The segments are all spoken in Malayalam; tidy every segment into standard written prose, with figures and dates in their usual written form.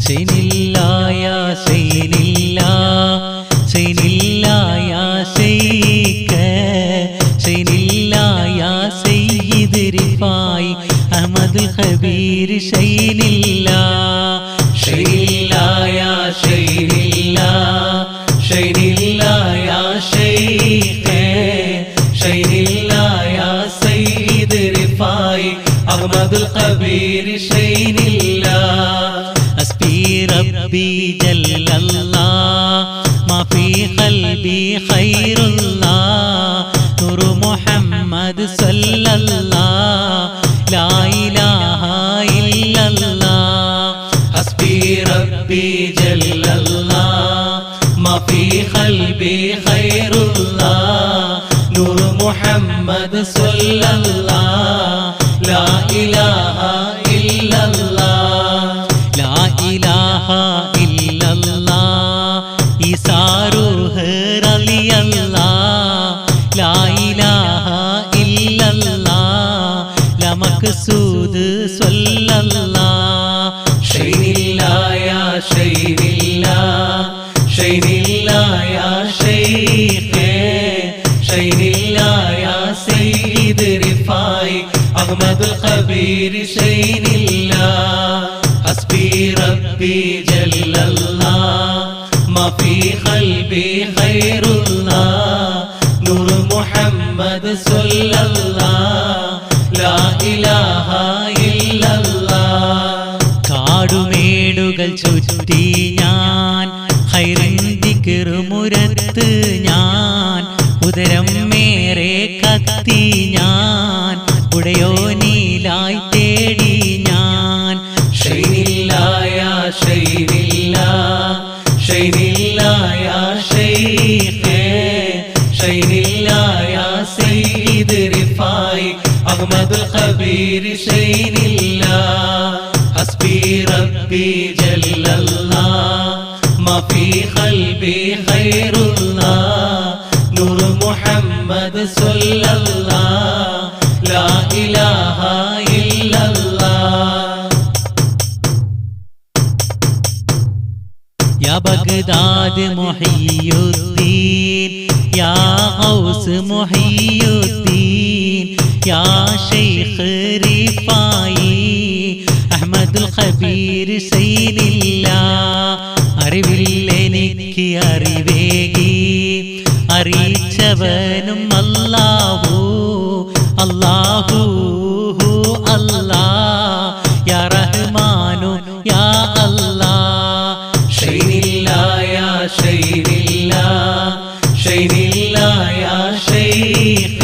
ഷൈനില്ല യാ ഷൈനില്ല ഷൈനില്ല യാ ഷൈഖ ഷൈനില്ല യാ സയ്യിദ് റിഫായി അഹ്മദുൽ ഖബീർ ഷൈനില്ല ഷൈനില്ല യാ ഷൈനില്ല ഷൈനില്ല യാ ഷൈഖ ഷൈനില്ല യാ സയ്യിദ് റിഫായി അഹ്മദുൽ ഖബീർ ഷൈനില്ല ഹസ്ബി റബ്ബി ജല്ലല്ലാഹ് മാ ഫീ ഖൽബി ഖൈറുല്ലാഹ് നൂറു മുഹമ്മദ് സല്ലല്ലാഹ് ലാ ഇലാഹ ഇല്ലല്ലാഹ് ഹസ്ബി റബ്ബി ജല്ലല്ലാഹ് മാ ഫീ ഖൽബി ഖൈറുല്ലാഹ് നൂറു മുഹമ്മദ് സല്ലല്ലാഹ് ലാ ഇലാഹ ഇല്ലല്ലാഹ് ലാ ഇലാഹ ഇല്ലല്ലാഹ് ഈസാ റൂഹ് റളിയല്ലാഹ് ലാ ഇലാഹ ഇല്ലല്ലാഹ് ലാ മഖ്സൂദ് സ്വല്ലല്ലാഹ് ഷൈനില്ല യാ ഷൈനില്ല ഷൈനില്ല യാ ഷൈഖ ഷൈനില്ല യാ സയ്യിദ് റിഫായി അഹ്മദുൽ ഖബീർ ഷൈനില്ല ഹസ്ബി റബ്ബി ജല്ലല്ലാഹ് മാ ഫീ ഖൽബി ഖൈറുല്ലാഹ് നൂർ മുഹമ്മദ് സല്ലല്ലാഹ് ലാ ഇലാഹ ഇല്ലല്ലാഹ് കാടുമേടുകൾ ചുറ്റി ഞാൻ ഖൈറിൻ ദിക്ർ മുരത്ത് ഞാൻ ഉദരം മേറെ കത്തി ഞാൻ ഉടയോനിലായി തേടി ഞാൻ ഷൈനില്ല യാ ഷൈനില്ല ഷൈനില്ല യാ ഷൈഖ ഷൈനില്ല യാ സയ്യിദ് റിഫായി അഹ്മദുൽ ഖബീർ ഷൈനില്ല ഹസ്ബി റബ്ബി ജല്ലല്ലാഹ് മാ ഫീ ഖൽബി ഖൈറുല്ലാഹ് നൂർ മുഹമ്മദ് സല്ലല്ലാഹ് ലാ ഇലാഹ ഇല്ലല്ലാഹ് യാ ബഗ്ദാദ് മുഹിയുദ്ദീൻ യാ ഗൗസ് മുഹിയുദ്ദീൻ യാ ശൈഖ് റിഫായി അഹ്മദുൽ ഖബീർ ഷൈനില്ല അറിവില്ലെനിക്ക് അറിവേകി അറിയിച്ചവനും അല്ലാഹു അല്ലാഹു അല്ലാഹ് യാ റഹ്മാനു യാ അല്ലാഹ് ഷൈനില്ല യാ ഷൈനില്ല ഷൈനില്ല യാ ഷൈഖ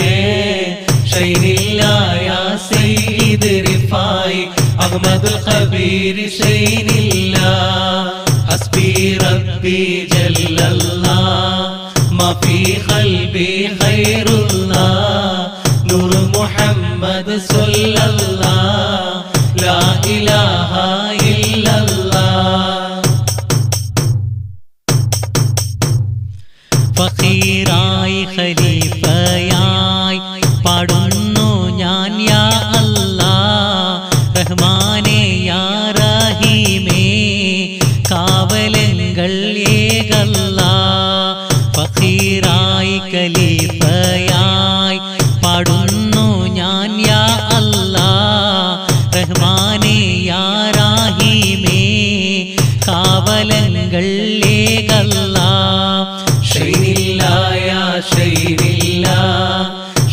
ഷൈനില്ല യാ സയ്യിദ് റിഫായി അഹ്മദുൽ ഖബീർ ഷൈനില്ല ഹസ്ബി റബ്ബി ജല്ലല്ലാഹ് മാ ഫീ ഖൽബി ഖൈറുല്ലാഹ് നൂർ മുഹമ്മദ് സല്ലല്ലാഹ് ലാ ഇലാഹ ഇല്ലല്ലാഹ് ഫഖീറായി ഖലീഫയായി പാടുന്നു ഞാൻ യാ അല്ലാഹ് റഹ്മാനേ യാ റഹീമേ കാവലങ്ങൾ ഏകല്ലാഹ് ഫഖീറായി ഖലീഫയായി പാടുന്നു ഞാൻ യാ അല്ലാഹ് റഹ്മാനേ യാ റഹീമേ കാവലങ്ങൾ ഏകല്ലാഹ് ഷൈനില്ല യാ ഷൈനില്ല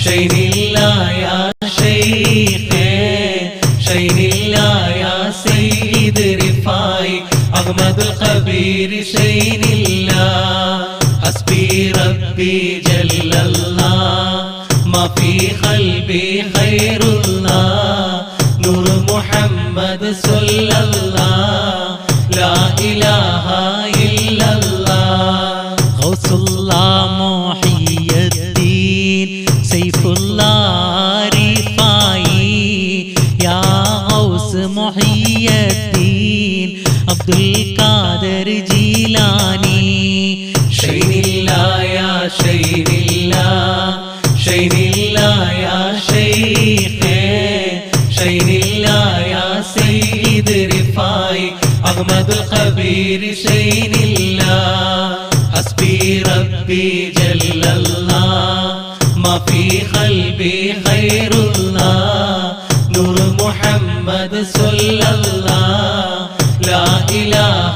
ഷൈനില്ല യാ ഷൈഖ ഷൈനില്ല യാ സയ്യിദ് റിഫായി അഹ്മദുൽ ഖബീർ ഷൈനില്ല ഹസ്ബി റബ്ബി ജല്ലല്ലാഹ് മാ ഫീ ഖൽബി ഖൈറുല്ലാഹ് നൂർ മുഹമ്മദ് സല്ലല്ലാഹ് ലാ ഇലാഹ ഇല്ലല്ലാഹ് ഗൗസുല്ലാഹ് മുഹിയുദ്ദീൻ സൈഫുല്ലാഹ് റിഫായി യാ ഗൗസ് മുഹിയുദ്ദീൻ അബ്ദുൽ ഖാദർ ജീലാനി ഷൈനില്ല യാ ഷൈനില്ല ഷൈനില്ല യാ ഷൈഖ ഷൈനില്ല യാ സയ്യിദ് റിഫായി أحمد الخبير شين الله حسبي ربي جل الله ما في قلبي خير الله نور محمد صلى الله لا إله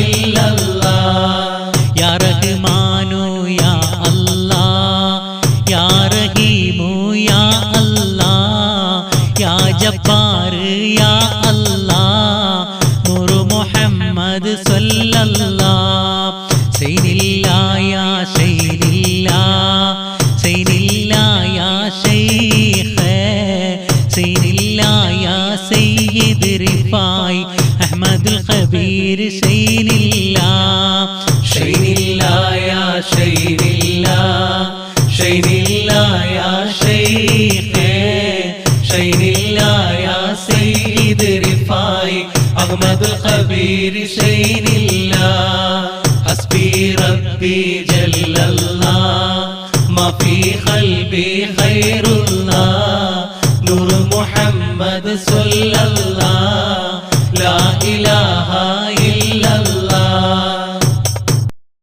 إلا الله يا رحمن يا الله يا رحيم يا الله يا جبار يا الله نور محمد صلى الله سين الله يا سين الله سين الله يا شيخ سين الله يا سيد رفاعي أحمد الخبير سين الله شين الله يا شين الله شين الله يا شيخ شين الله يا سيد رفاعي أحمد الخبير شين الله حسبي ربي جل الله ما في قلبي خير الله نور محمد صلى الله